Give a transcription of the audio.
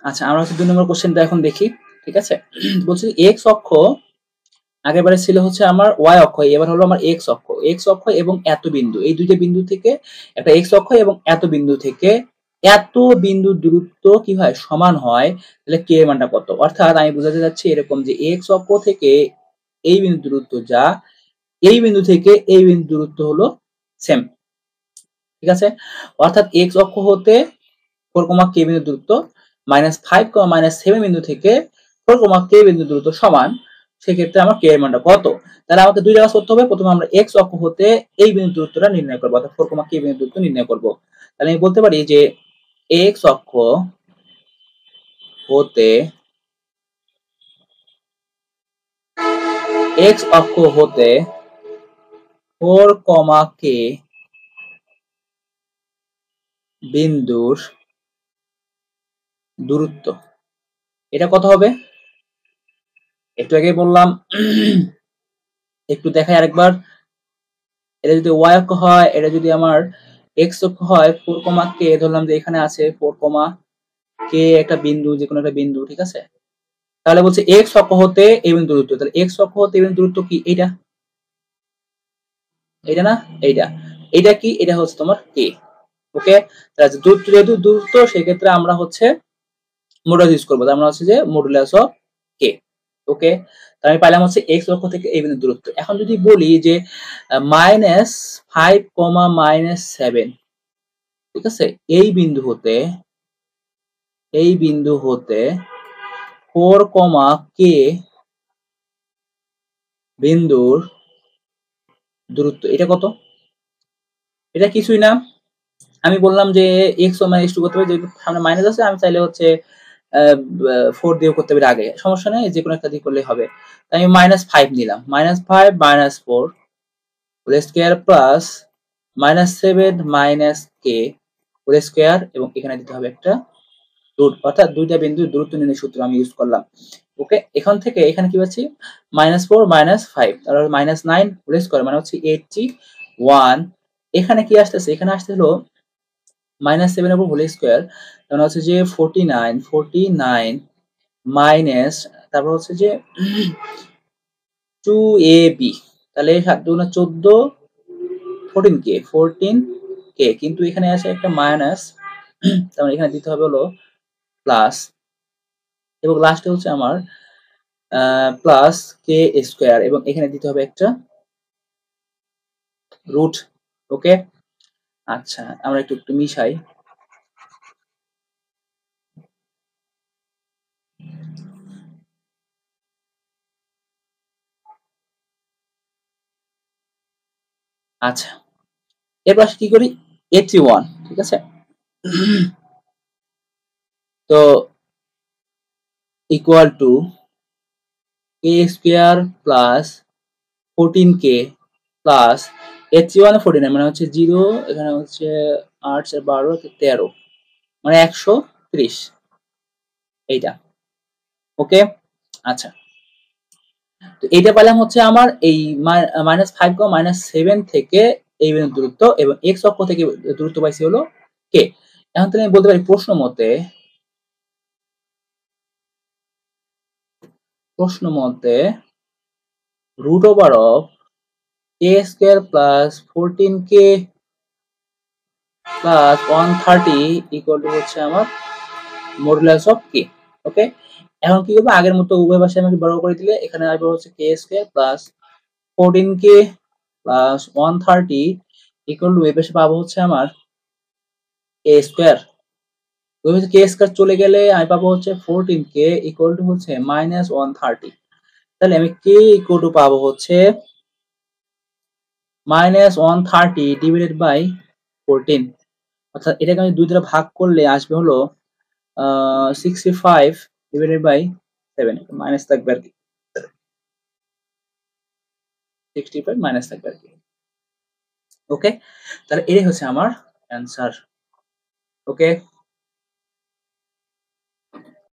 আচ্ছা, আমরা হচ্ছে 2 নম্বর কোশ্চেনটা এখন দেখি। ঠিক আছে? বলছি x অক্ষ আগেরবারে ছিল হচ্ছে আমার y অক্ষ, এবার হলো আমার x অক্ষ। x অক্ষ এবং এত বিন্দু, এই দুইটা বিন্দু থেকে একটা x অক্ষ এবং এত বিন্দু থেকে এত বিন্দু দূরত্ব কি হয়, সমান হয়, তাহলে k এর মানটা কত? অর্থাৎ আমি বোঝাতে যাচ্ছি এরকম যে x অক্ষ থেকে এই বিন্দু দূরত্ব যা, এই বিন্দু থেকে এই বিন্দু দূরত্ব হলো সেম। ঠিক আছে? অর্থাৎ x অক্ষ হতে 4, k বিন্দু দূরত্ব -5, -7 বিন্দু থেকে 4, k বিন্দু দূরত্ব সমান। সেক্ষেত্রে আমার k এর মানটা কত? তাহলে আমাকে দুইটা কাজ করতে হবে। প্রথমে আমরা x অক্ষ হতে এই বিন্দু দূরত্বটা নির্ণয় করব, অর্থাৎ 4, k বিন্দু দূরত্ব নির্ণয় করব। তাহলে আমি বলতে পারি যে x অক্ষ হতে হতে 4, k বিন্দুর দূরত্ব, এটা কত হবে? একটু আগেই বললাম, একটু দেখাই আরেকবার। এটা যদি y অক্ষ হয়, এটা যদি আমার x অক্ষ হয়, 4, k ধরলাম যে এখানে আছে 4, k একটা বিন্দু, যে কোনো একটা বিন্দু। ঠিক আছে? তাহলে বলছে x অক্ষ হতে এই বিন্দু দূরত্ব, তাহলে x অক্ষ হতে এই বিন্দু দূরত্ব কি? এইটা, এইটা না, এইটা, এইটা কি? এটা হচ্ছে তোমার k। ওকে, তাহলে দূরত্ব যেহেতু দূরত্ব, সেক্ষেত্রে আমরা হচ্ছে মডুলাস ইউজ করবো। আমরা হচ্ছে যে মডুলাস অফ k। ওকে, তাহলে আমি পাইলাম হচ্ছে x অক্ষ থেকে এই বিন্দু দূরত্ব। এখন যদি বলি যে -5, -7, ঠিক আছে, এই বিন্দু হতে 4, k বিন্দুর দূরত্ব, এটা কত? এটা কিছুই না, আমি বললাম যে x ও -2 করতে হবে, যেহেতু সামনে মাইনাস আছে আমি চাইলে হচ্ছে 4 দিয়েও করতে পারি, আগে সমস্যা নেই, যে কোনো একটা দিয়ে করলেই হবে। তাই আমি -5 নিলাম, -5 -4 whole square plus -7 k whole square, এবং এখানে দিতে হবে একটা রুট, অর্থাৎ দুইটা বিন্দুর দূরত্ব নির্ণয় সূত্র আমি ইউজ করলাম। ওকে, এখান থেকে এখানে কি পাচ্ছি, -4 -5, তারপর -9 হোল স্কয়ার মানে হচ্ছে 81। এখানে কি আসতেছে? এখানে আসতে হলো -7 এর উপর হোল স্কয়ার, মানে হচ্ছে যে 49 মাইনাস, তারপর হচ্ছে যে 2ab, তাহলে 7 দুগুণে 14, 14k, কিন্তু এখানে আছে একটা মাইনাস, তার মানে এখানে দিতে হবে হলো প্লাস, এবং লাস্টে হচ্ছে আমার প্লাস কে স্কয়ার, এবং এখানে দিতে হবে একটা রুট। ওকে, আচ্ছা, আমরা একটু একটু মিশাই। আচ্ছা, এর পাশে কি করি, 81, ঠিক আছে, তো equal to K square plus 14k plus 81 49, মানে হচ্ছে 0, এখানে হচ্ছে 8 12 13, মানে 130, এইটা। ওকে, আচ্ছা, তো এইটা পেলাম হচ্ছে আমার এই -5, -7 থেকে এই বিন্দুর দূরত্ব, এবং x অক্ষ থেকে দূরত্ব পাইছি হলো k। এখন তাহলে আমি বলতে পারি প্রশ্ন মতে root over of k square plus 14k plus 130 equal to হচ্ছে আমার মডুলাস অফ k। ওকে, এখন কি করবো, আগের মতো উভয় পাশে আমাকে বড় করে দিলে এখানে আসবে হচ্ছে k square plus 14k plus 130 equal two, এই পাশে পাবো হচ্ছে আমার k স্কয়ার। ওই হচ্ছে k স্কয়ার চলে গেলে আমি পাবো হচ্ছে 14k ইকুয়াল টু হচ্ছে -130। তাহলে আমি k ইকুয়াল টু পাবো হচ্ছে -130 ডিভাইডেড বাই 14, অর্থাৎ এটাকে আমি 2 দ্বারা ভাগ করলে আসবে হলো 65 ডিভাইডেড বাই 7, মাইনাস থাকবে আর কি, 65 মাইনাস থাকবে আর কি। ওকে, তাহলে এটাই হচ্ছে আমার অ্যান্সার। ওকে।